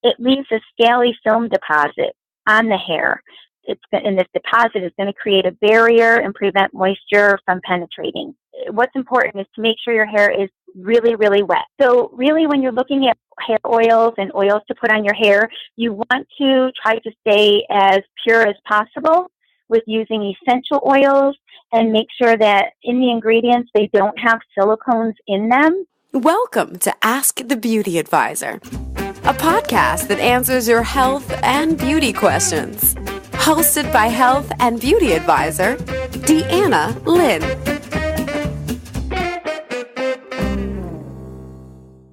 it leaves a scaly film deposit on the hair. And this deposit is going to create a barrier and prevent moisture from penetrating. What's important is to make sure your hair is really, really wet. So really, when you're looking at hair oils and oils to put on your hair, you want to try to stay as pure as possible with using essential oils, and make sure that in the ingredients, they don't have silicones in them. Welcome to Ask the Beauty Advisor, a podcast that answers your health and beauty questions. Hosted by health and beauty advisor, Deanna Lynn.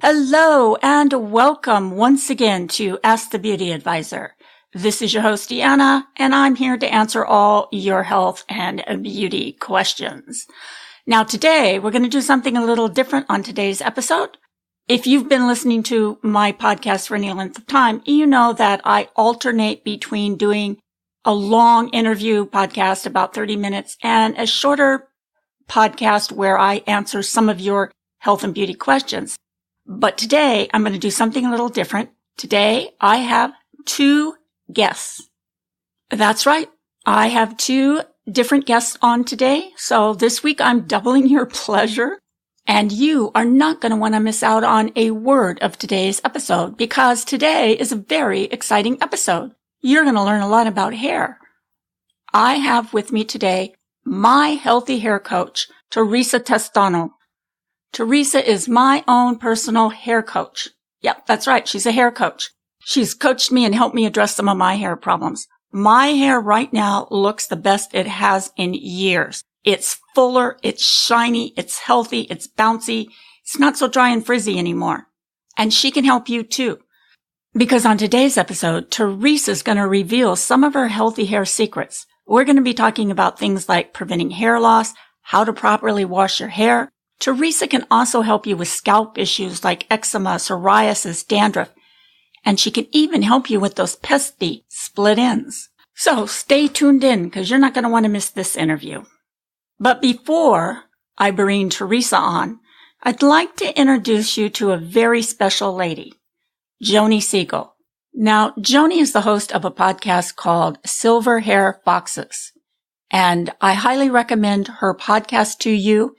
Hello and welcome once again to Ask the Beauty Advisor. This is your host, Deanna, and I'm here to answer all your health and beauty questions. Now today, we're going to do something a little different on today's episode. If you've been listening to my podcast for any length of time, you know that I alternate between doing a long interview podcast, about 30 minutes, and a shorter podcast where I answer some of your health and beauty questions. But today, I'm going to do something a little different. Today, I have two guests. That's right. I have two different guests on today. So this week, I'm doubling your pleasure. And you are not going to want to miss out on a word of today's episode, because today is a very exciting episode. You're going to learn a lot about hair. I have with me today my healthy hair coach, TheresaToscanoo. Teresa is my own personal hair coach. Yep, that's right. She's a hair coach. She's coached me and helped me address some of my hair problems. My hair right now looks the best it has in years. It's fuller, it's shiny, it's healthy, it's bouncy. It's not so dry and frizzy anymore. And she can help you too. Because on today's episode, Teresa's going to reveal some of her healthy hair secrets. We're going to be talking about things like preventing hair loss, how to properly wash your hair. Teresa can also help you with scalp issues like eczema, psoriasis, dandruff, and she can even help you with those pesky split ends. So stay tuned in, because you're not going to want to miss this interview. But before I bring Teresa on, I'd like to introduce you to a very special lady, Joanie Sigal. Now, Joanie is the host of a podcast called Silver Hair Foxes, and I highly recommend her podcast to you.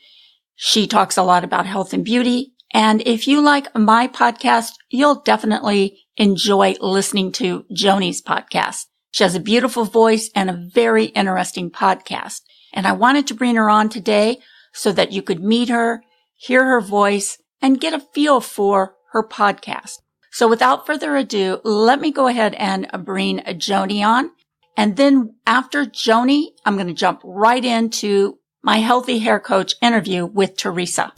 She talks a lot about health and beauty, and if you like my podcast, you'll definitely enjoy listening to Joanie's podcast. She has a beautiful voice and a very interesting podcast, and I wanted to bring her on today so that you could meet her, hear her voice, and get a feel for her podcast. So without further ado, let me go ahead and bring Joanie on. And then after Joanie, I'm going to jump right into my healthy hair coach interview with Teresa.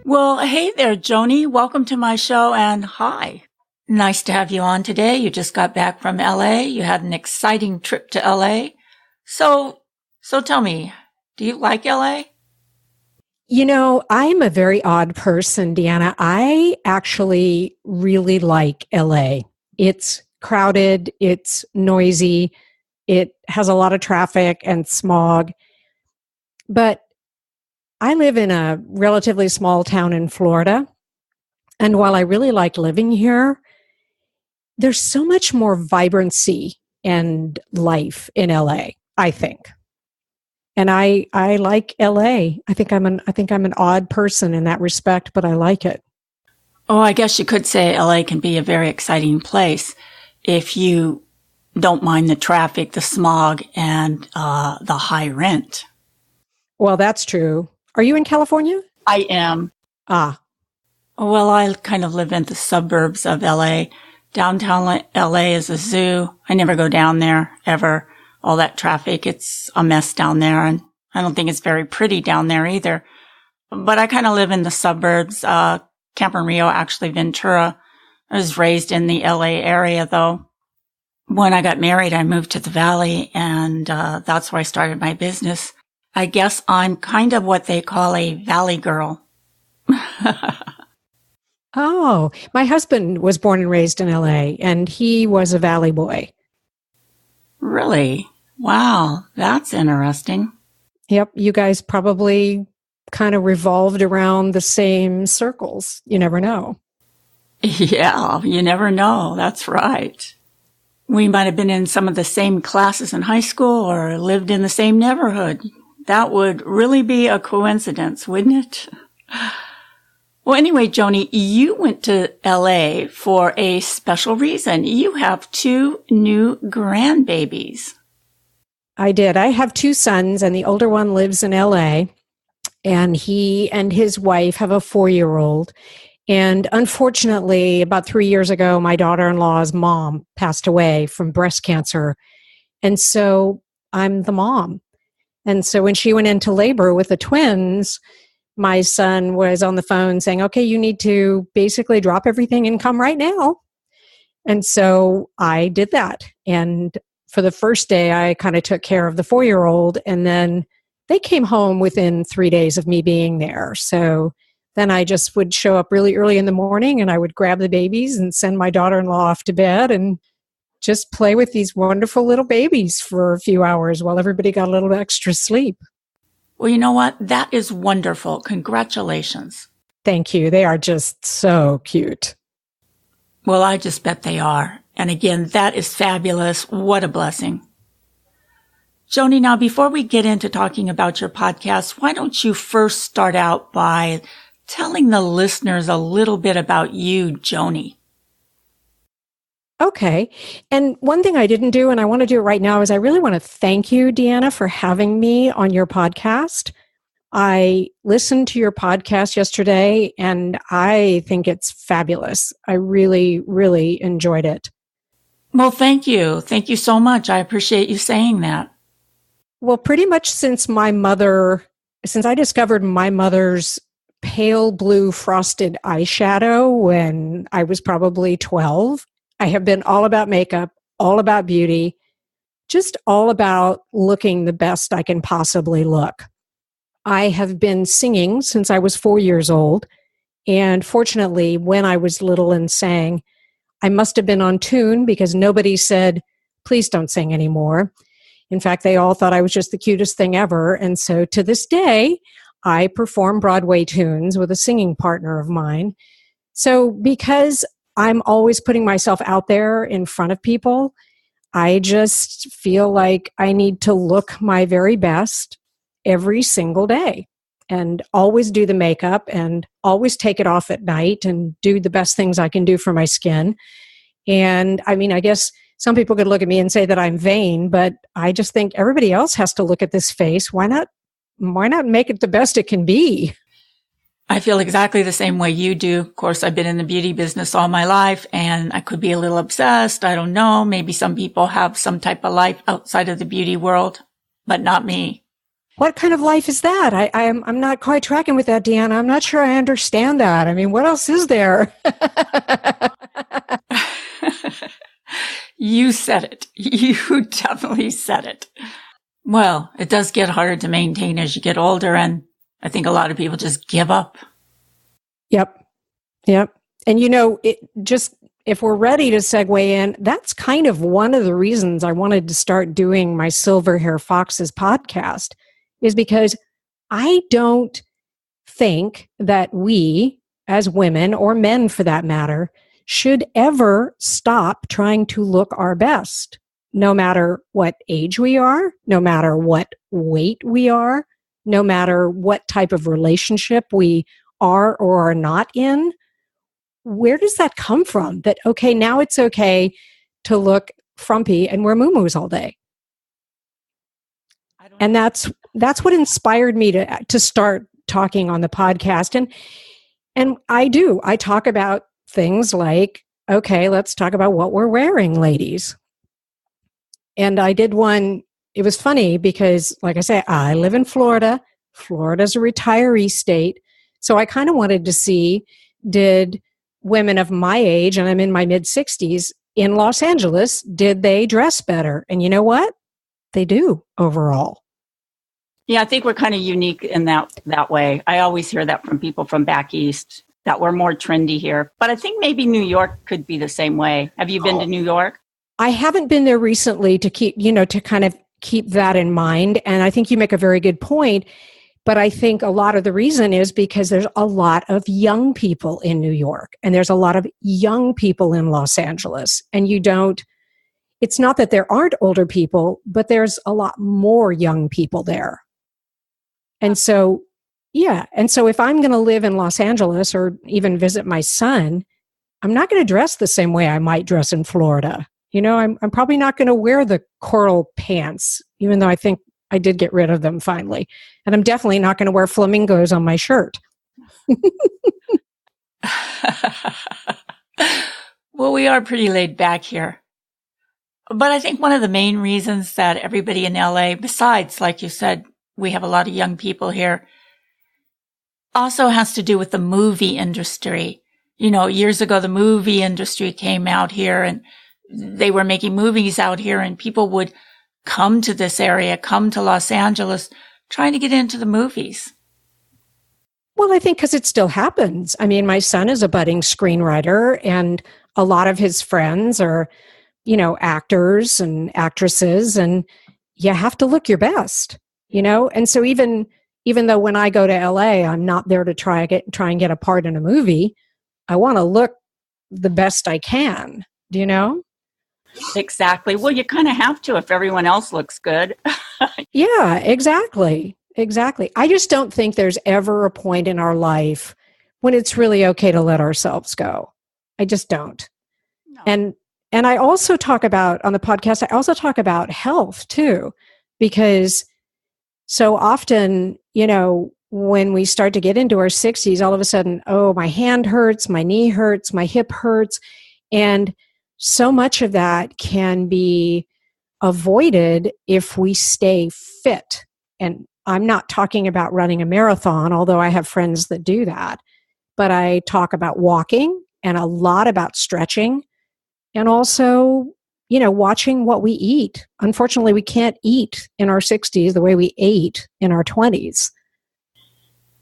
Well, hey there, Joanie. Welcome to my show, and hi. Nice to have you on today. You just got back from LA. You had an exciting trip to LA. So tell me, do you like LA? You know, I'm a very odd person, Deanna. I actually really like LA. It's crowded, it's noisy, it has a lot of traffic and smog. But I live in a relatively small town in Florida. And while I really like living here, there's so much more vibrancy and life in LA, I think. And I like LA. I think I'm an odd person in that respect, but I like it. Oh, I guess you could say LA can be a very exciting place if you don't mind the traffic, the smog, and the high rent. Well, that's true. Are you in California? I am. Ah. Well, I kind of live in the suburbs of LA. Downtown LA is a zoo. I never go down there, ever. All that traffic, it's a mess down there, and I don't think it's very pretty down there either. But I kind of live in the suburbs, Camarillo, actually Ventura. I was raised in the LA area, though. When I got married, I moved to the Valley, and that's where I started my business. I guess I'm kind of what they call a Valley girl. Oh, my husband was born and raised in LA, and he was a Valley boy. Really? Wow, that's interesting. Yep, you guys probably kind of revolved around the same circles. You never know. Yeah, you never know. That's right. We might have been in some of the same classes in high school or lived in the same neighborhood. That would really be a coincidence, wouldn't it? Well, anyway, Joanie, you went to LA for a special reason. You have 2 new grandbabies. I did. I have 2 sons, and the older one lives in LA, and he and his wife have a 4-year-old. And unfortunately, about 3 years ago, my daughter-in-law's mom passed away from breast cancer. And so I'm the mom. And so when she went into labor with the twins, my son was on the phone saying, okay, you need to basically drop everything and come right now. And so I did that. And for the first day, I kind of took care of the 4-year-old. And then they came home within 3 days of me being there. So then I just would show up really early in the morning and I would grab the babies and send my daughter-in-law off to bed and just play with these wonderful little babies for a few hours while everybody got a little extra sleep. Well, you know what? That is wonderful. Congratulations. Thank you. They are just so cute. Well, I just bet they are. And again, that is fabulous. What a blessing. Joanie, now before we get into talking about your podcast, why don't you first start out by telling the listeners a little bit about you, Joanie? Okay. And one thing I didn't do, and I want to do it right now, is I really want to thank you, Deanna, for having me on your podcast. I listened to your podcast yesterday, and I think it's fabulous. I really, really enjoyed it. Well, thank you. Thank you so much. I appreciate you saying that. Well, pretty much since I discovered my mother's pale blue frosted eyeshadow when I was probably 12, I have been all about makeup, all about beauty, just all about looking the best I can possibly look. I have been singing since I was 4 years old. And fortunately, when I was little and sang, I must have been on tune because nobody said, please don't sing anymore. In fact, they all thought I was just the cutest thing ever. And so to this day, I perform Broadway tunes with a singing partner of mine. So because I'm always putting myself out there in front of people, I just feel like I need to look my very best every single day and always do the makeup and always take it off at night and do the best things I can do for my skin. And I mean, I guess some people could look at me and say that I'm vain, but I just think everybody else has to look at this face. Why not make it the best it can be? I feel exactly the same way you do. Of course, I've been in the beauty business all my life, and I could be a little obsessed. I don't know. Maybe some people have some type of life outside of the beauty world, but not me. What kind of life is that? I'm not quite tracking with that, Deanna. I'm not sure I understand that. I mean, what else is there? You said it. You definitely said it. Well, it does get harder to maintain as you get older, and I think a lot of people just give up. Yep. And if we're ready to segue in, that's kind of one of the reasons I wanted to start doing my Silver Hair Foxes podcast, is because I don't think that we, as women, or men for that matter, should ever stop trying to look our best, no matter what age we are, no matter what weight we are, no matter what type of relationship we are or are not in. Where does that come from? That, okay, now it's okay to look frumpy and wear muumuus all day. And that's what inspired me to start talking on the podcast. And I talk about things like, okay, let's talk about what we're wearing, ladies. And I did one. It was funny because, like I say, I live in Florida. Florida's a retiree state. So I kind of wanted to see, did women of my age, and I'm in my mid-60s, in Los Angeles, did they dress better? And you know what? They do overall. Yeah, I think we're kind of unique in that way. I always hear that from people from back east, that we're more trendy here. But I think maybe New York could be the same way. Have you been to New York? I haven't been there recently to keep, to kind of keep that in mind. And I think you make a very good point. But I think a lot of the reason is because there's a lot of young people in New York, and there's a lot of young people in Los Angeles. And it's not that there aren't older people, but there's a lot more young people there. And so, if I'm going to live in Los Angeles or even visit my son, I'm not going to dress the same way I might dress in Florida. I'm probably not going to wear the coral pants, even though I think I did get rid of them finally. And I'm definitely not going to wear flamingos on my shirt. Well, we are pretty laid back here. But I think one of the main reasons that everybody in LA, besides, like you said, we have a lot of young people here, also has to do with the movie industry. Years ago, the movie industry came out here and they were making movies out here, and people would come to this area, come to Los Angeles, trying to get into the movies. Well, I think because it still happens. I mean, my son is a budding screenwriter, and a lot of his friends are, actors and actresses, and you have to look your best, And so even though when I go to LA, I'm not there to try and get a part in a movie, I want to look the best I can, do you know? Exactly. Well, you kind of have to if everyone else looks good. Yeah, exactly. Exactly. I just don't think there's ever a point in our life when it's really okay to let ourselves go. I just don't. No. And I also talk about, on the podcast, I also talk about health too, because so often, when we start to get into our 60s, all of a sudden, oh, my hand hurts, my knee hurts, my hip hurts. And so much of that can be avoided if we stay fit. And I'm not talking about running a marathon, although I have friends that do that. But I talk about walking and a lot about stretching and also, watching what we eat. Unfortunately, we can't eat in our 60s the way we ate in our 20s.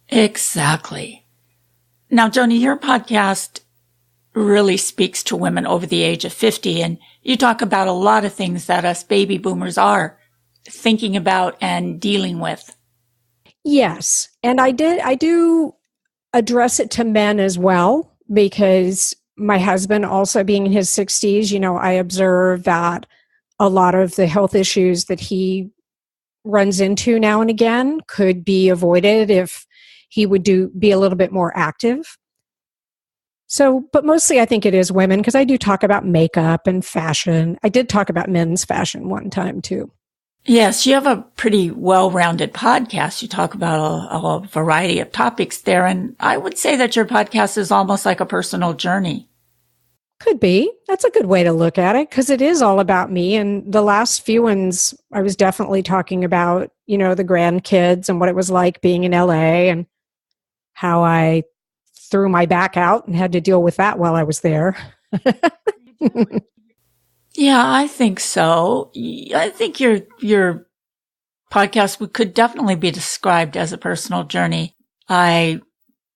Exactly. Now, Joanie, your podcast really speaks to women over the age of 50, and you talk about a lot of things that us baby boomers are thinking about and dealing with. Yes. And I do address it to men as well, because my husband also being in his 60s, I observe that a lot of the health issues that he runs into now and again could be avoided if he would be a little bit more active. So, but mostly I think it is women, because I do talk about makeup and fashion. I did talk about men's fashion one time too. Yes, you have a pretty well-rounded podcast. You talk about a variety of topics there, and I would say that your podcast is almost like a personal journey. Could be. That's a good way to look at it, because it is all about me. And the last few ones, I was definitely talking about, the grandkids and what it was like being in LA and how I threw my back out and had to deal with that while I was there. Yeah, I think so. I think your podcast could definitely be described as a personal journey. I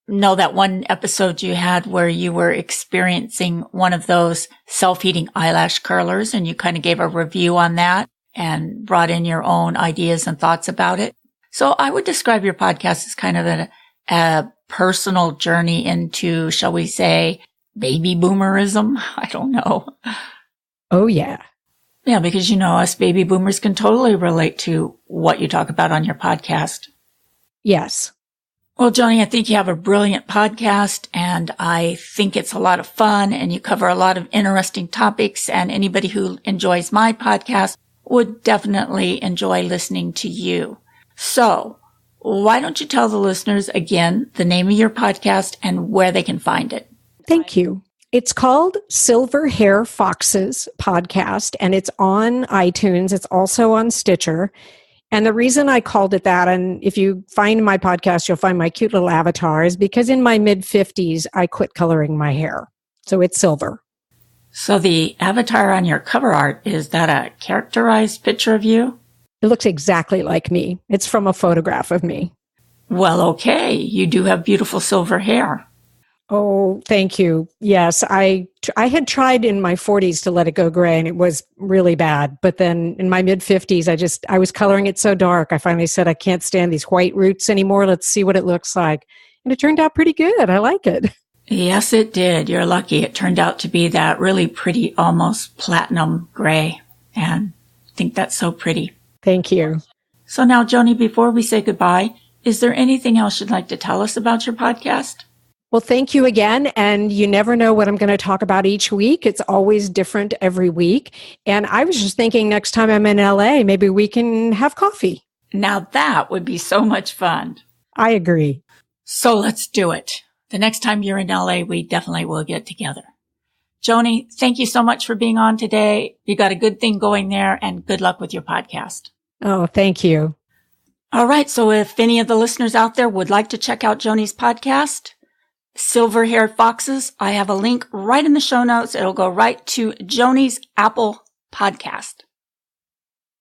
know that one episode you had where you were experiencing one of those self-heating eyelash curlers, and you kind of gave a review on that and brought in your own ideas and thoughts about it. So I would describe your podcast as kind of a personal journey into, shall we say, baby boomerism? I don't know. Oh, yeah. Yeah, because, us baby boomers can totally relate to what you talk about on your podcast. Yes. Well, Joanie, I think you have a brilliant podcast, and I think it's a lot of fun, and you cover a lot of interesting topics, and anybody who enjoys my podcast would definitely enjoy listening to you. So why don't you tell the listeners again the name of your podcast and where they can find it? Thank you. It's called Silver Hair Foxes Podcast, and it's on iTunes. It's also on Stitcher. And the reason I called it that, and if you find my podcast, you'll find my cute little avatar, is because in my mid-50s, I quit coloring my hair. So it's silver. So the avatar on your cover art, is that a characterized picture of you? It looks exactly like me. It's from a photograph of me. Well, okay. You do have beautiful silver hair. Oh, thank you. Yes, I had tried in my 40s to let it go gray, and it was really bad. But then in my mid 50s, I was coloring it so dark. I finally said, I can't stand these white roots anymore. Let's see what it looks like. And it turned out pretty good. I like it. Yes, it did. You're lucky. It turned out to be that really pretty, almost platinum gray. And I think that's so pretty. Thank you. So now, Joanie, before we say goodbye, is there anything else you'd like to tell us about your podcast? Well, thank you again. And you never know what I'm going to talk about each week. It's always different every week. And I was just thinking next time I'm in LA, maybe we can have coffee. Now that would be so much fun. I agree. So let's do it. The next time you're in LA, we definitely will get together. Joanie, thank you so much for being on today. You got a good thing going there, and good luck with your podcast. Oh, thank you. All right. So if any of the listeners out there would like to check out Joanie's podcast, Silver-Haired Foxes, I have a link right in the show notes. It'll go right to Joanie's Apple podcast.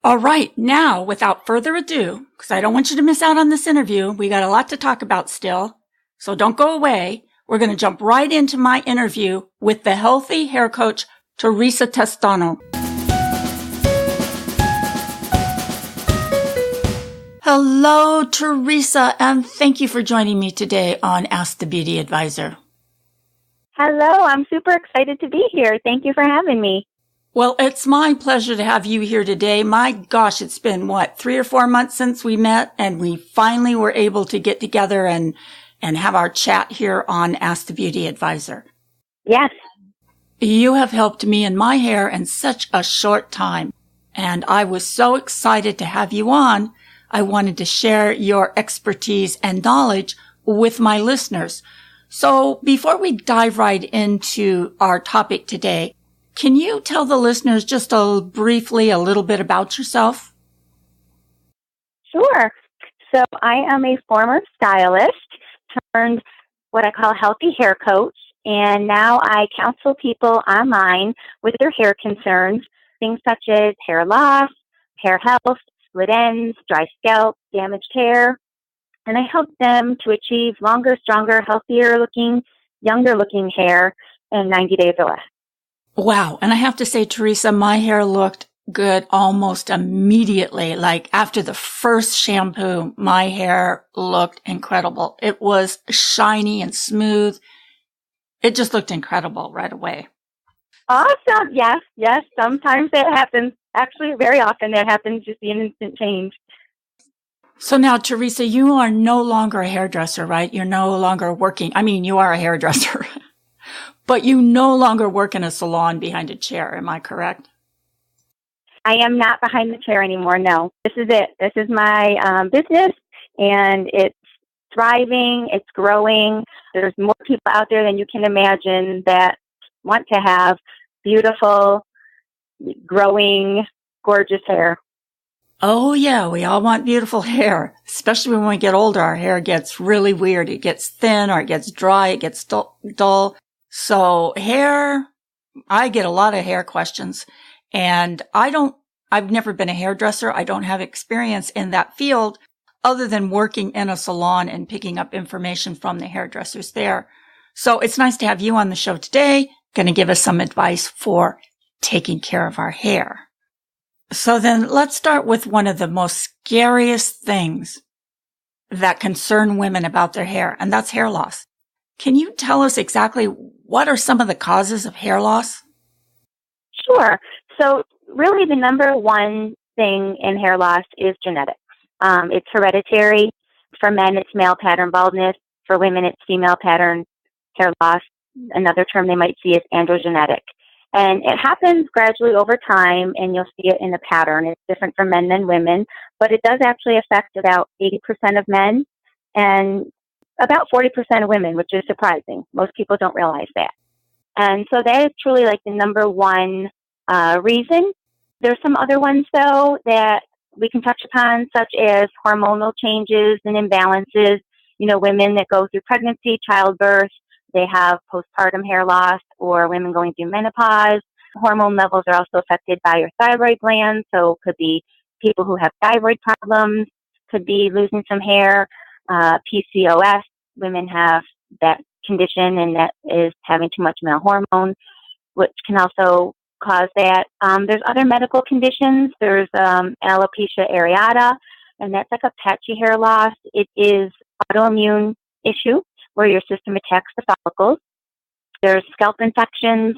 All right. Now, without further ado, because I don't want you to miss out on this interview, we got a lot to talk about still. So don't go away. We're going to jump right into my interview with the healthy hair coach, TheresaToscanoo. Hello, Theresa, and thank you for joining me today on Ask the Beauty Advisor. Hello, I'm super excited to be here. Thank you for having me. Well, it's my pleasure to have you here today. My gosh, it's been 3 or 4 months since we met, and we finally were able to get together and have our chat here on Ask the Beauty Advisor. Yes. You have helped me in my hair in such a short time, and I was so excited to have you on. I wanted to share your expertise and knowledge with my listeners. So before we dive right into our topic today, can you tell the listeners just briefly a little bit about yourself? Sure. So I am a former stylist turned what I call healthy hair coach, and now I counsel people online with their hair concerns, things such as hair loss, hair health, split ends, dry scalp, damaged hair, and I help them to achieve longer, stronger, healthier looking, younger looking hair in 90 days or less. Wow. And I have to say, Theresa, my hair looked good almost immediately. Like after the first shampoo, my hair looked incredible. It was shiny and smooth. It just looked incredible right away. Awesome. Yes. Sometimes it happens. Actually, very often that happens, just the instant change. So now, Theresa, you are no longer a hairdresser, right? You're no longer working. I mean, you are a hairdresser, but you no longer work in a salon behind a chair. Am I correct? I am not behind the chair anymore. No, this is it. This is my business, and it's thriving. It's growing. There's more people out there than you can imagine that want to have beautiful, growing, gorgeous hair. Oh, yeah. We all want beautiful hair, especially when we get older. Our hair gets really weird. It gets thin or it gets dry. It gets dull. So hair, I get a lot of hair questions, and I've never been a hairdresser. I don't have experience in that field other than working in a salon and picking up information from the hairdressers there. So it's nice to have you on the show today, going to give us some advice for taking care of our hair. So then let's start with one of the most scariest things that concern women about their hair, and that's hair loss. Can you tell us exactly what are some of the causes of hair loss? Sure. So really the number one thing in hair loss is genetics. It's hereditary. For men, it's male pattern baldness. For women, it's female pattern hair loss. Another term they might see is androgenetic. And it happens gradually over time, and you'll see it in the pattern. It's different for men than women, but it does actually affect about 80% of men and about 40% of women, which is surprising. Most people don't realize that. And so that is truly like the number one reason. There's some other ones, though, that we can touch upon, such as hormonal changes and imbalances. You know, women that go through pregnancy, childbirth, they have postpartum hair loss, or women going through menopause. Hormone levels are also affected by your thyroid gland, so it could be people who have thyroid problems, could be losing some hair. PCOS, women have that condition, and that is having too much male hormone, which can also cause that. There's other medical conditions. There's alopecia areata, and that's like a patchy hair loss. It is autoimmune issue where your system attacks the follicles. There's scalp infections,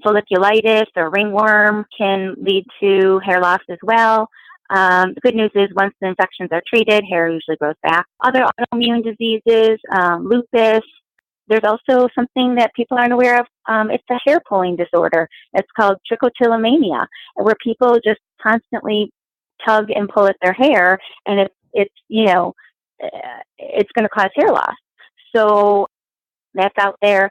folliculitis or ringworm can lead to hair loss as well. The good news is once the infections are treated, hair usually grows back. Other autoimmune diseases, lupus. There's also something that people aren't aware of. It's a hair pulling disorder. It's called trichotillomania, where people just constantly tug and pull at their hair, and it's going to cause hair loss. So that's out there.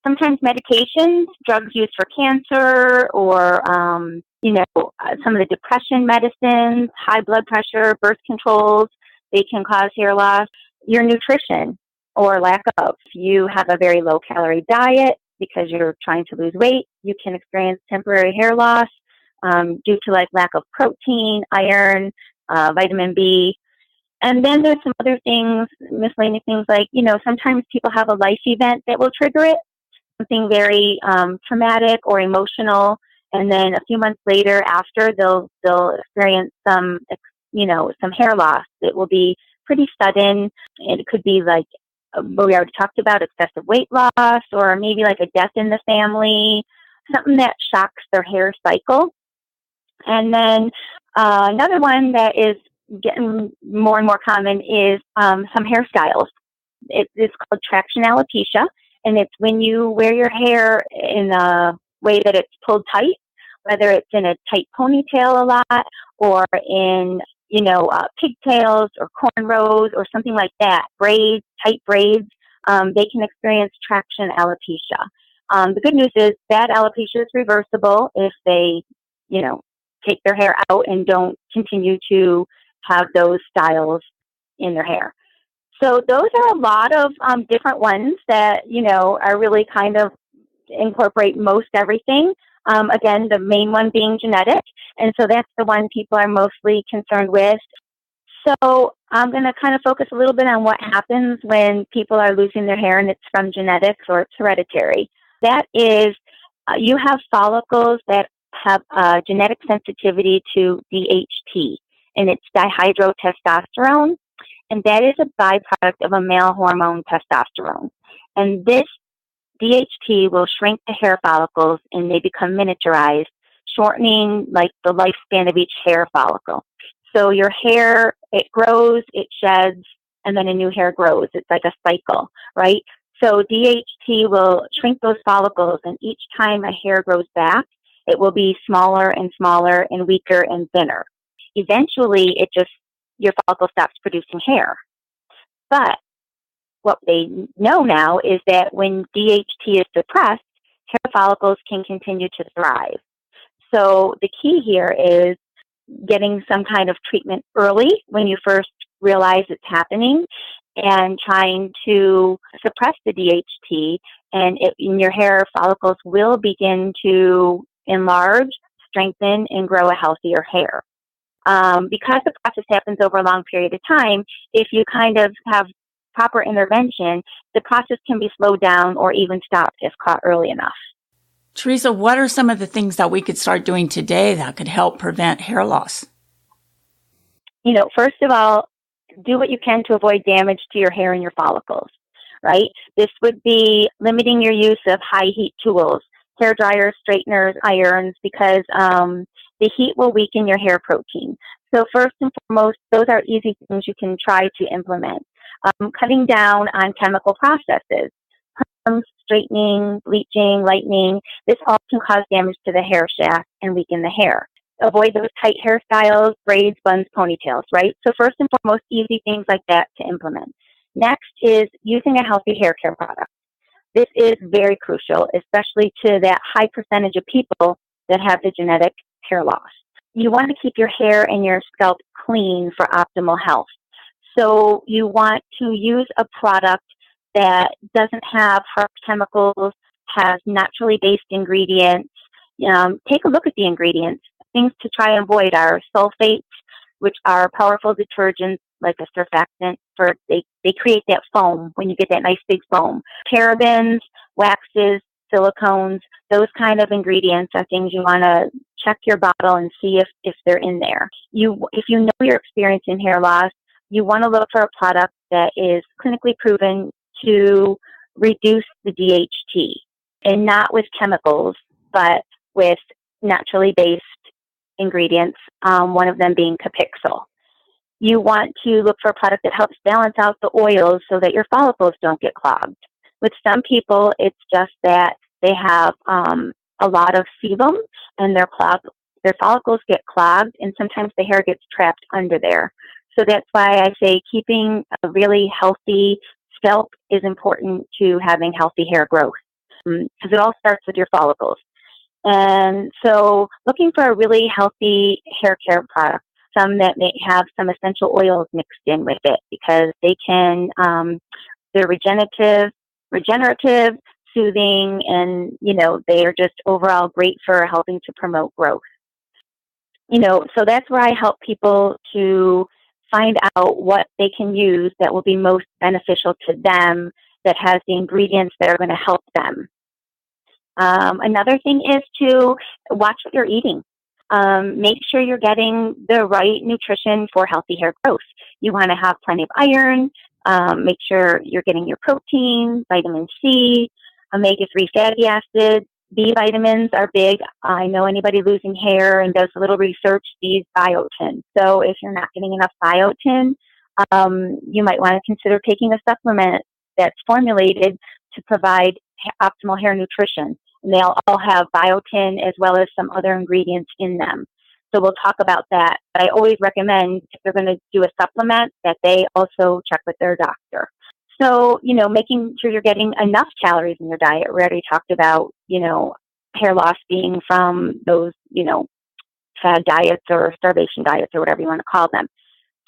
Sometimes medications, drugs used for cancer, or some of the depression medicines, high blood pressure, birth controls, they can cause hair loss. Your nutrition or lack of. If you have a very low-calorie diet because you're trying to lose weight, you can experience temporary hair loss due to lack of protein, iron, vitamin B. And then there's some other things, miscellaneous things like, sometimes people have a life event that will trigger it, something very traumatic or emotional, and then a few months later after they'll experience some hair loss. It will be pretty sudden. It could be like what we already talked about, excessive weight loss, or maybe like a death in the family, something that shocks their hair cycle. And then another one that is getting more and more common is some hairstyles. It's called traction alopecia, and it's when you wear your hair in a way that it's pulled tight, whether it's in a tight ponytail a lot or in pigtails or cornrows or something like that, braids, tight braids, they can experience traction alopecia. The good news is that alopecia is reversible if they, take their hair out and don't continue to have those styles in their hair. So those are a lot of different ones that, are really kind of incorporate most everything. Again, the main one being genetic. And so that's the one people are mostly concerned with. So I'm going to kind of focus a little bit on what happens when people are losing their hair and it's from genetics or it's hereditary. That is, you have follicles that have genetic sensitivity to DHT, and it's dihydrotestosterone, and that is a byproduct of a male hormone, testosterone. And this DHT will shrink the hair follicles and they become miniaturized, shortening like the lifespan of each hair follicle. So your hair, it grows, it sheds, and then a new hair grows. It's like a cycle, right? So DHT will shrink those follicles, and each time a hair grows back, it will be smaller and smaller and weaker and thinner. Eventually, your follicle stops producing hair. But what they know now is that when DHT is suppressed, hair follicles can continue to thrive. So the key here is getting some kind of treatment early when you first realize it's happening, and trying to suppress the DHT, and your hair follicles will begin to enlarge, strengthen, and grow a healthier hair. Because the process happens over a long period of time, if you kind of have proper intervention, the process can be slowed down or even stopped if caught early enough. Theresa, what are some of the things that we could start doing today that could help prevent hair loss? First of all, do what you can to avoid damage to your hair and your follicles, right? This would be limiting your use of high heat tools, hair dryers, straighteners, irons, because the heat will weaken your hair protein. So first and foremost, those are easy things you can try to implement. Cutting down on chemical processes, perms, straightening, bleaching, lightening, this all can cause damage to the hair shaft and weaken the hair. Avoid those tight hairstyles, braids, buns, ponytails, right? So first and foremost, easy things like that to implement. Next is using a healthy hair care product. This is very crucial, especially to that high percentage of people that have the genetic hair loss. You want to keep your hair and your scalp clean for optimal health. So you want to use a product that doesn't have harsh chemicals, has naturally based ingredients. Take a look at the ingredients. Things to try and avoid are sulfates, which are powerful detergents like a surfactant they create that foam when you get that nice big foam. Parabens, waxes, silicones, those kind of ingredients are things you want to check your bottle and see if they're in there. If you know you're experiencing hair loss, you want to look for a product that is clinically proven to reduce the DHT, and not with chemicals, but with naturally based ingredients, one of them being Capixyl. You want to look for a product that helps balance out the oils so that your follicles don't get clogged. With some people, it's just that they have a lot of sebum and their follicles get clogged, and sometimes the hair gets trapped under there. So that's why I say keeping a really healthy scalp is important to having healthy hair growth, because it all starts with your follicles. And so looking for a really healthy hair care product, some that may have some essential oils mixed in with it, because they can, they're regenerative, soothing, and, they are just overall great for helping to promote growth. So that's where I help people to find out what they can use that will be most beneficial to them, that has the ingredients that are going to help them. Another thing is to watch what you're eating. Make sure you're getting the right nutrition for healthy hair growth. You want to have plenty of iron. Make sure you're getting your protein, vitamin C, omega-3 fatty acids. B vitamins are big. I know anybody losing hair and does a little research needs biotin. So if you're not getting enough biotin, you might want to consider taking a supplement that's formulated to provide optimal hair nutrition. And they'll all have biotin as well as some other ingredients in them. So we'll talk about that. But I always recommend, if they're going to do a supplement, that they also check with their doctor. So, making sure you're getting enough calories in your diet. We already talked about, hair loss being from those, fad diets or starvation diets or whatever you want to call them.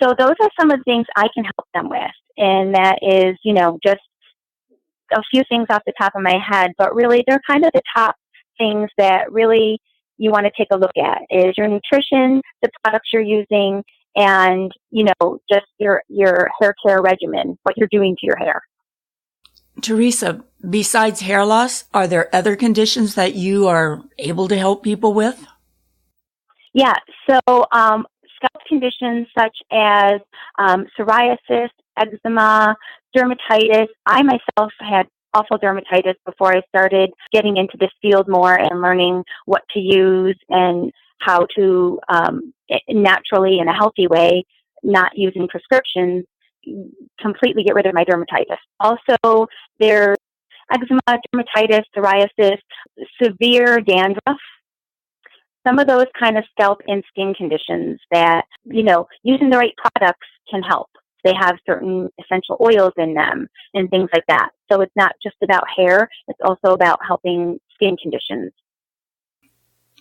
So those are some of the things I can help them with. And that is, just a few things off the top of my head, but really they're kind of the top things that really you want to take a look at is your nutrition, the products you're using, and, just your hair care regimen, what you're doing to your hair. Theresa, besides hair loss, are there other conditions that you are able to help people with? Yeah, so scalp conditions such as psoriasis, eczema, dermatitis. I myself had awful dermatitis before I started getting into this field more and learning what to use and how to naturally, in a healthy way, not using prescriptions, completely get rid of my dermatitis. Also, there's eczema, dermatitis, psoriasis, severe dandruff. Some of those kind of scalp and skin conditions that, using the right products can help. They have certain essential oils in them and things like that. So it's not just about hair, it's also about helping skin conditions.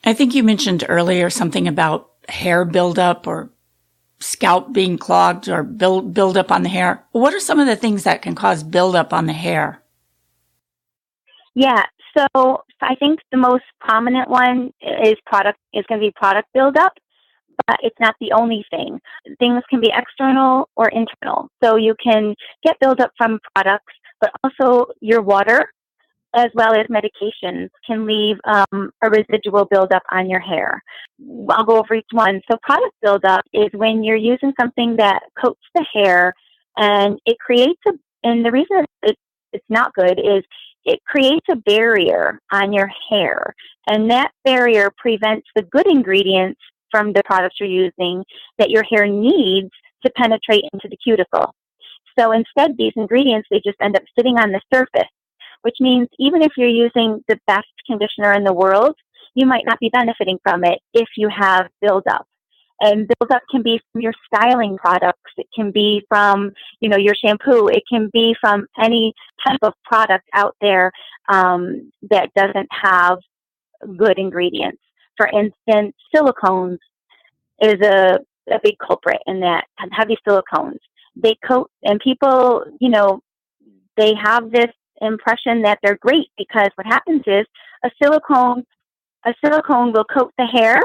I think you mentioned earlier something about hair buildup or scalp being clogged or buildup on the hair. What are some of the things that can cause buildup on the hair? Yeah, so I think the most prominent one is going to be product buildup, but it's not the only thing. Things can be external or internal. So you can get buildup from products, but also your water as well as medications can leave a residual buildup on your hair. I'll go over each one. So product buildup is when you're using something that coats the hair, and it creates and the reason it's not good is it creates a barrier on your hair, and that barrier prevents the good ingredients from the products you're using that your hair needs to penetrate into the cuticle. So instead, these ingredients, they just end up sitting on the surface, which means even if you're using the best conditioner in the world, you might not be benefiting from it if you have buildup. And buildup can be from your styling products. It can be from, your shampoo. It can be from any type of product out there that doesn't have good ingredients. For instance, silicones is a big culprit in that. Heavy silicones. They coat, and people, they have this impression that they're great because what happens is a silicone will coat the hair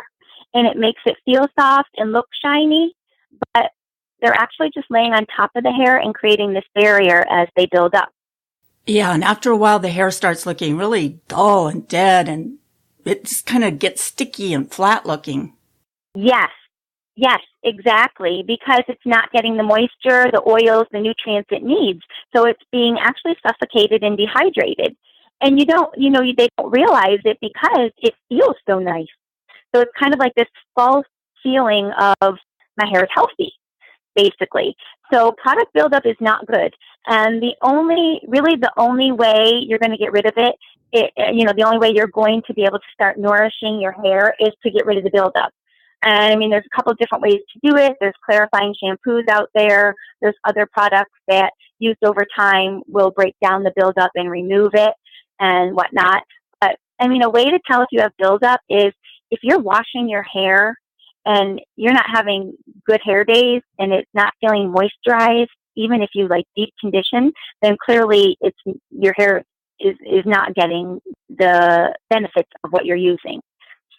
and it makes it feel soft and look shiny, but they're actually just laying on top of the hair and creating this barrier as they build up. Yeah, and after a while, the hair starts looking really dull and dead, and it just kind of gets sticky and flat looking. Yes, exactly, because it's not getting the moisture, the oils, the nutrients it needs. So it's being actually suffocated and dehydrated. And they don't realize it because it feels so nice. So it's kind of like this false feeling of my hair is healthy, basically. So product buildup is not good. And the only way you're going to get rid of it, the only way you're going to be able to start nourishing your hair is to get rid of the buildup. And I mean, there's a couple of different ways to do it. There's clarifying shampoos out there. There's other products that used over time will break down the buildup and remove it and whatnot. But I mean, a way to tell if you have buildup is if you're washing your hair and you're not having good hair days and it's not feeling moisturized, even if you like deep condition, then clearly your hair is not getting the benefits of what you're using.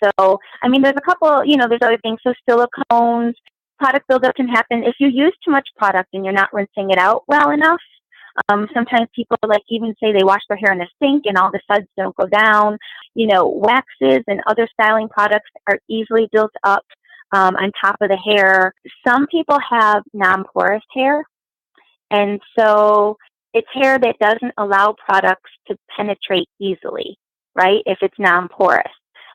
So, I mean, there's a couple, there's other things. So silicones, product buildup can happen if you use too much product and you're not rinsing it out well enough. Sometimes people even say they wash their hair in the sink and all the suds don't go down. Waxes and other styling products are easily built up on top of the hair. Some people have non-porous hair, and so it's hair that doesn't allow products to penetrate easily, right, if it's non-porous.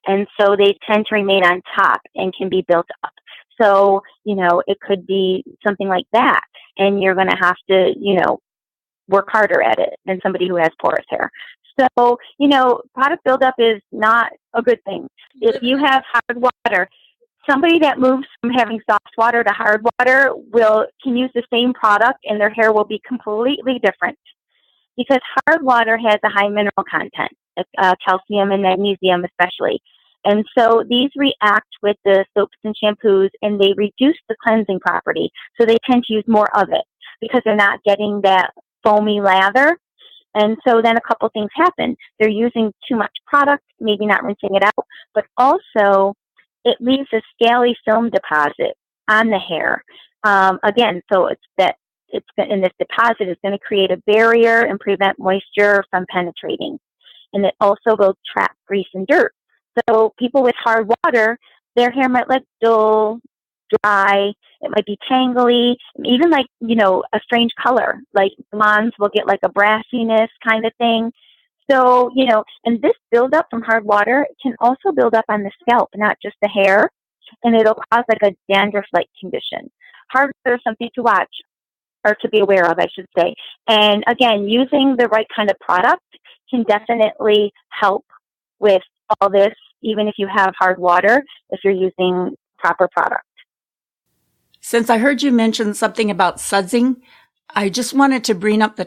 And so they tend to remain on top and can be built up. So, it could be something like that. And you're going to have to, work harder at it than somebody who has porous hair. So, product buildup is not a good thing. If you have hard water, somebody that moves from having soft water to hard water can use the same product and their hair will be completely different. Because hard water has a high mineral content, calcium and magnesium especially. And so these react with the soaps and shampoos and they reduce the cleansing property. So they tend to use more of it because they're not getting that foamy lather. And so then a couple things happen. They're using too much product, maybe not rinsing it out, but also it leaves a scaly film deposit on the hair. Again, so in this deposit is going to create a barrier and prevent moisture from penetrating. And it also will trap grease and dirt. So people with hard water, their hair might look dull, dry, it might be tangly, even a strange color. Like blondes will get like a brassiness kind of thing. So, and this buildup from hard water can also build up on the scalp, not just the hair, and it'll cause like a dandruff-like condition. Hard water is something to watch, or to be aware of, I should say. And again, using the right kind of product can definitely help with all this, even if you have hard water, if you're using proper product. Since I heard you mention something about sudsing, I just wanted to bring up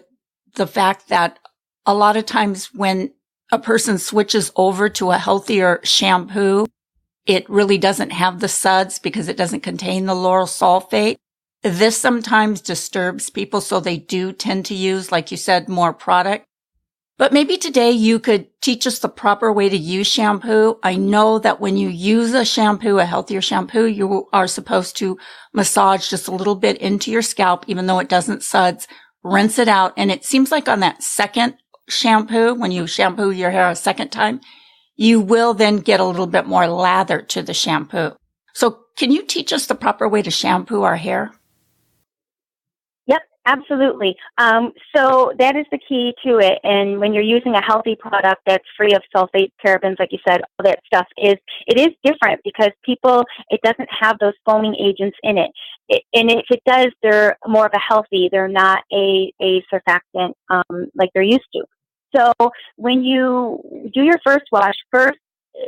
the fact that a lot of times when a person switches over to a healthier shampoo, it really doesn't have the suds because it doesn't contain the lauryl sulfate. This sometimes disturbs people, so they do tend to use, like you said, more product. But maybe today you could teach us the proper way to use shampoo. I know that when you use a shampoo, a healthier shampoo, you are supposed to massage just a little bit into your scalp, even though it doesn't suds, rinse it out. And it seems like on that second shampoo, when you shampoo your hair a second time, you will then get a little bit more lather to the shampoo. So can you teach us the proper way to shampoo our hair? Yep, absolutely. So that is the key to it. And when you're using a healthy product that's free of sulfates, parabens, like you said, all that stuff it is different because it doesn't have those foaming agents in it. And if it does, they're more of a healthy, they're not a surfactant like they're used to. So when you do your first wash,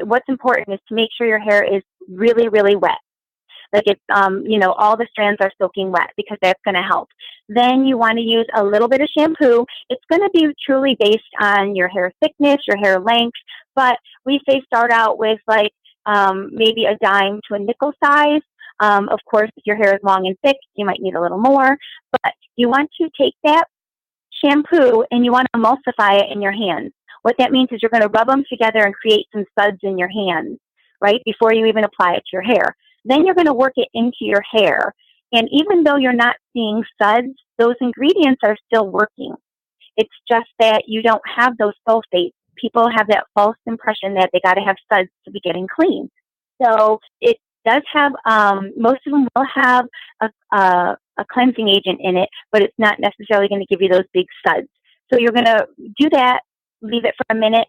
what's important is to make sure your hair is really, really wet. Like it's, all the strands are soaking wet because that's going to help. Then you want to use a little bit of shampoo. It's going to be truly based on your hair thickness, your hair length, but we say start out with maybe a dime to a nickel size. Of course, if your hair is long and thick, you might need a little more, but you want to take that shampoo and you want to emulsify it in your hands. What that means is you're going to rub them together and create some suds in your hands, right, before you even apply it to your hair. Then you're going to work it into your hair. And even though you're not seeing suds, those ingredients are still working. It's just that you don't have those sulfates. People have that false impression that they got to have suds to be getting clean. So it does have, most of them will have a cleansing agent in it, but it's not necessarily going to give you those big suds. So you're going to do that, leave it for a minute,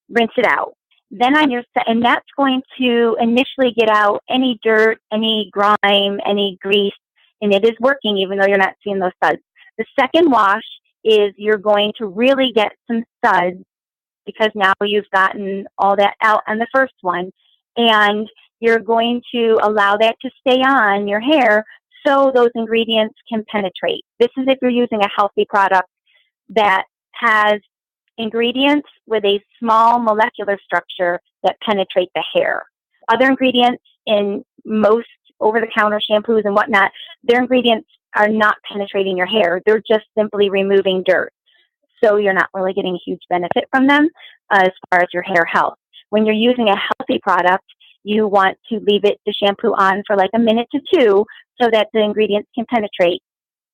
rinse it out. Then and that's going to initially get out any dirt, any grime, any grease, and it is working even though you're not seeing those suds. The second wash is you're going to really get some suds because now you've gotten all that out on the first one, and you're going to allow that to stay on your hair so those ingredients can penetrate. This is if you're using a healthy product that has ingredients with a small molecular structure that penetrate the hair. Other ingredients in most over-the-counter shampoos and whatnot, their ingredients are not penetrating your hair. They're just simply removing dirt. So you're not really getting a huge benefit from them as far as your hair health. When you're using a healthy product, you want to leave the shampoo on for like a minute to two so that the ingredients can penetrate.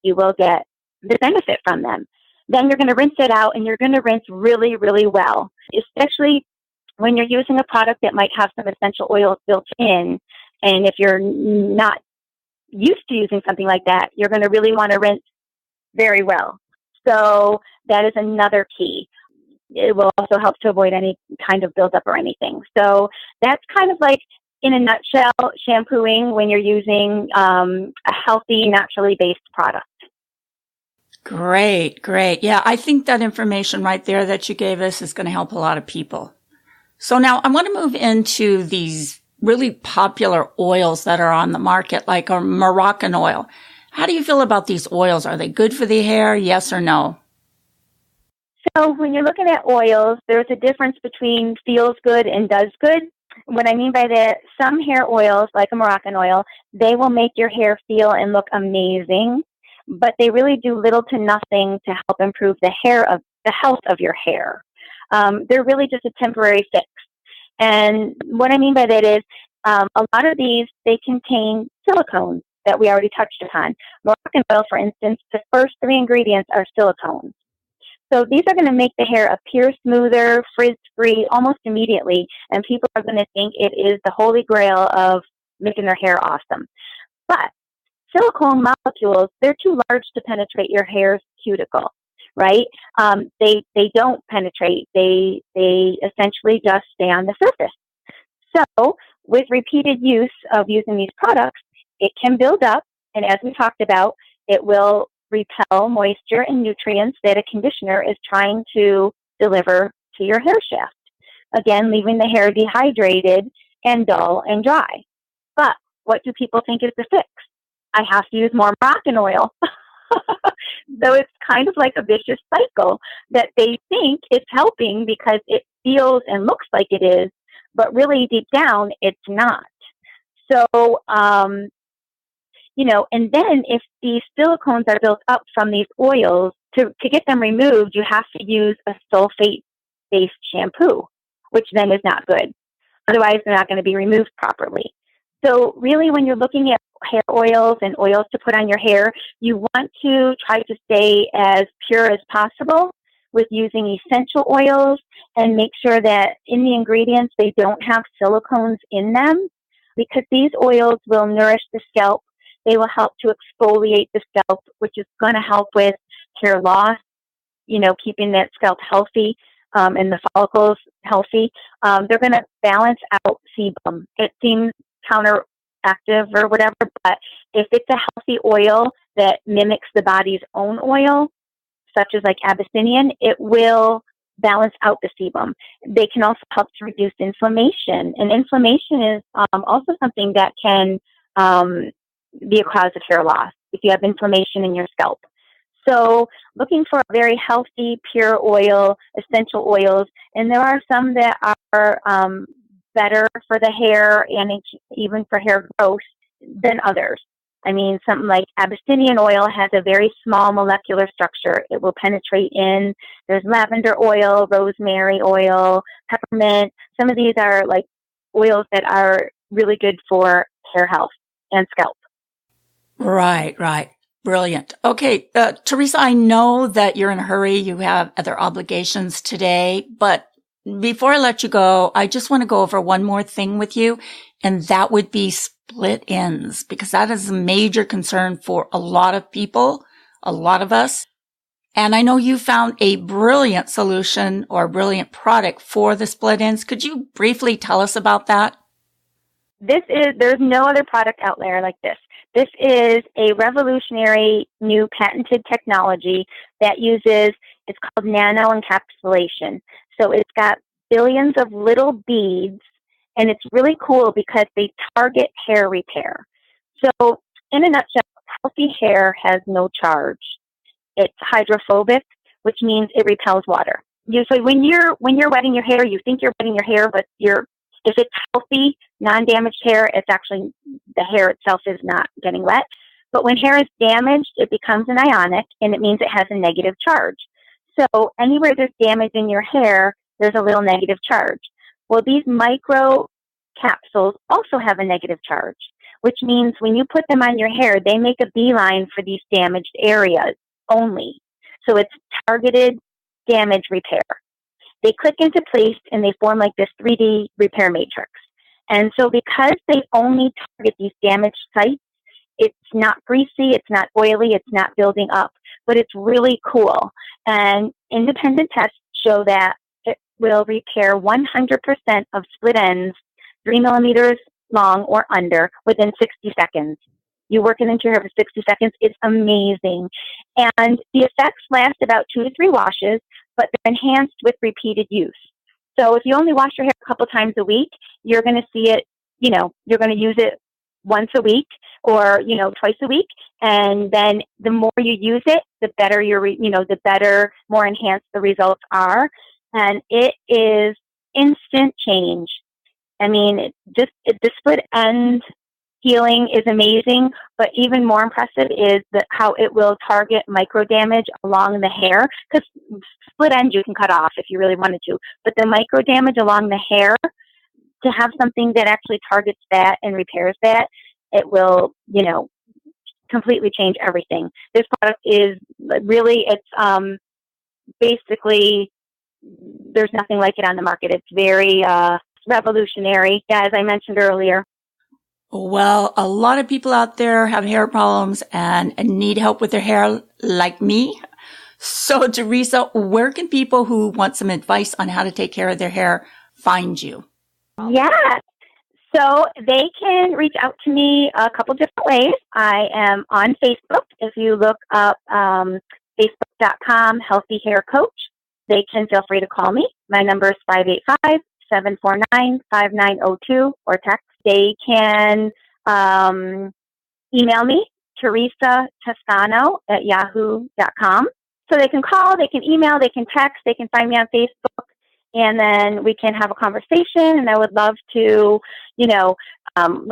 You will get the benefit from them. Then you're going to rinse it out, and you're going to rinse really, really well, especially when you're using a product that might have some essential oils built in. And if you're not used to using something like that, you're going to really want to rinse very well. So that is another key. It will also help to avoid any kind of buildup or anything. So that's kind of like, in a nutshell, shampooing when you're using a healthy, naturally based product. Great. Yeah, I think that information right there that you gave us is going to help a lot of people. So now I want to move into these really popular oils that are on the market, like a Moroccan oil. How do you feel about these oils? Are they good for the hair? Yes or no? So when you're looking at oils, there's a difference between feels good and does good. What I mean by that, some hair oils, like a Moroccan oil, they will make your hair feel and look amazing, but they really do little to nothing to help improve the health of your hair. They're really just a temporary fix. And what I mean by that is, a lot of these, they contain silicones that we already touched upon. Moroccan oil, for instance, the first three ingredients are silicones. So these are going to make the hair appear smoother, frizz-free almost immediately, and people are going to think it is the holy grail of making their hair awesome. But silicone molecules, they're too large to penetrate your hair's cuticle, right? They don't penetrate. They essentially just stay on the surface. So with repeated use of using these products, it can build up, and as we talked about, it will repel moisture and nutrients that a conditioner is trying to deliver to your hair shaft. Again, leaving the hair dehydrated and dull and dry. But what do people think is the fix? I have to use more Moroccan oil. So it's kind of like a vicious cycle that they think it's helping because it feels and looks like it is, but really deep down, it's not. So, and then if these silicones are built up from these oils, to get them removed, you have to use a sulfate-based shampoo, which then is not good. Otherwise, they're not going to be removed properly. So really, when you're looking at hair oils and oils to put on your hair, you want to try to stay as pure as possible with using essential oils, and make sure that in the ingredients, they don't have silicones in them, because these oils will nourish the scalp. They will help to exfoliate the scalp, which is going to help with hair loss, keeping that scalp healthy and the follicles healthy. They're going to balance out sebum. It seems counteractive or whatever, but if it's a healthy oil that mimics the body's own oil, such as like Abyssinian, it will balance out the sebum. They can also help to reduce inflammation, and inflammation is also something that can be a cause of hair loss if you have inflammation in your scalp. So looking for a very healthy, pure oil, essential oils, and there are some that are better for the hair and even for hair growth than others. I mean, something like Abyssinian oil has a very small molecular structure. It will penetrate in. There's lavender oil, rosemary oil, peppermint. Some of these are like oils that are really good for hair health and scalp. Right, right. Brilliant. Okay, Theresa, I know that you're in a hurry. You have other obligations today, but before I let you go, I just want to go over one more thing with you, and that would be split ends, because that is a major concern for a lot of people, a lot of us. And I know you found a brilliant solution or a brilliant product for the split ends. Could you briefly tell us about that? There's no other product out there like this. This is a revolutionary new patented technology that it's called nano encapsulation. So it's got billions of little beads, and it's really cool because they target hair repair. So in a nutshell, healthy hair has no charge. It's hydrophobic, which means it repels water. So when you're wetting your hair, you think you're wetting your hair, but if it's healthy, non-damaged hair, it's actually, the hair itself is not getting wet. But when hair is damaged, it becomes an ionic, and it means it has a negative charge. So anywhere there's damage in your hair, there's a little negative charge. Well, these micro capsules also have a negative charge, which means when you put them on your hair, they make a beeline for these damaged areas only. So it's targeted damage repair. They click into place and they form like this 3D repair matrix. And so because they only target these damaged sites, it's not greasy, it's not oily, it's not building up, but it's really cool. And independent tests show that it will repair 100% of split ends 3 millimeters long or under within 60 seconds. You work it into your hair for 60 seconds. It's amazing. And the effects last about 2 to 3 washes, but they're enhanced with repeated use. So if you only wash your hair a couple times a week, you're going to see it, you're going to use it once a week or, twice a week. And then the more you use it, the better more enhanced the results are. And it is instant change. I mean, the split end healing is amazing, but even more impressive is how it will target micro damage along the hair, because split ends you can cut off if you really wanted to, but the micro damage along the hair, to have something that actually targets that and repairs that, it will, completely change everything. This product is really, it's basically, there's nothing like it on the market. It's very revolutionary, as I mentioned earlier. Well, a lot of people out there have hair problems and need help with their hair, like me. So, Theresa, where can people who want some advice on how to take care of their hair find you? Yeah. So they can reach out to me a couple different ways. I am on Facebook. If you look up facebook.com Healthy Hair Coach, they can feel free to call me. My number is 585-749-5902 or text. They can email me, TheresaToscanoo@yahoo.com. So they can call, they can email, they can text, they can find me on Facebook, and then we can have a conversation. And I would love to, learn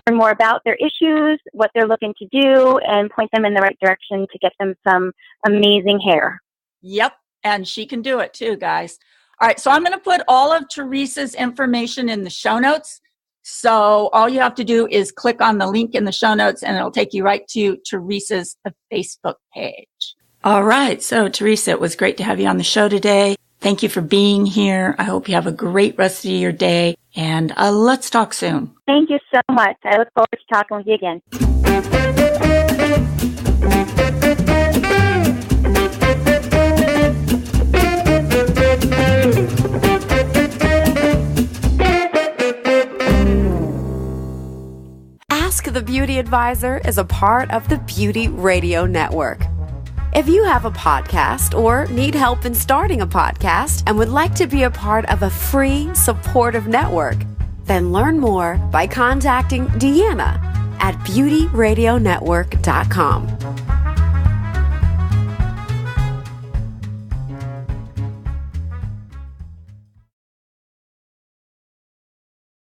more about their issues, what they're looking to do, and point them in the right direction to get them some amazing hair. Yep. And she can do it too, guys. All right. So I'm going to put all of Theresa's information in the show notes. So all you have to do is click on the link in the show notes and it'll take you right to Theresa's Facebook page. All right. So Theresa, it was great to have you on the show today. Thank you for being here. I hope you have a great rest of your day, and let's talk soon. Thank you so much. I look forward to talking with you again. Ask the Beauty Advisor is a part of the Beauty Radio Network. If you have a podcast or need help in starting a podcast and would like to be a part of a free, supportive network, then learn more by contacting Deanna at beautyradionetwork.com.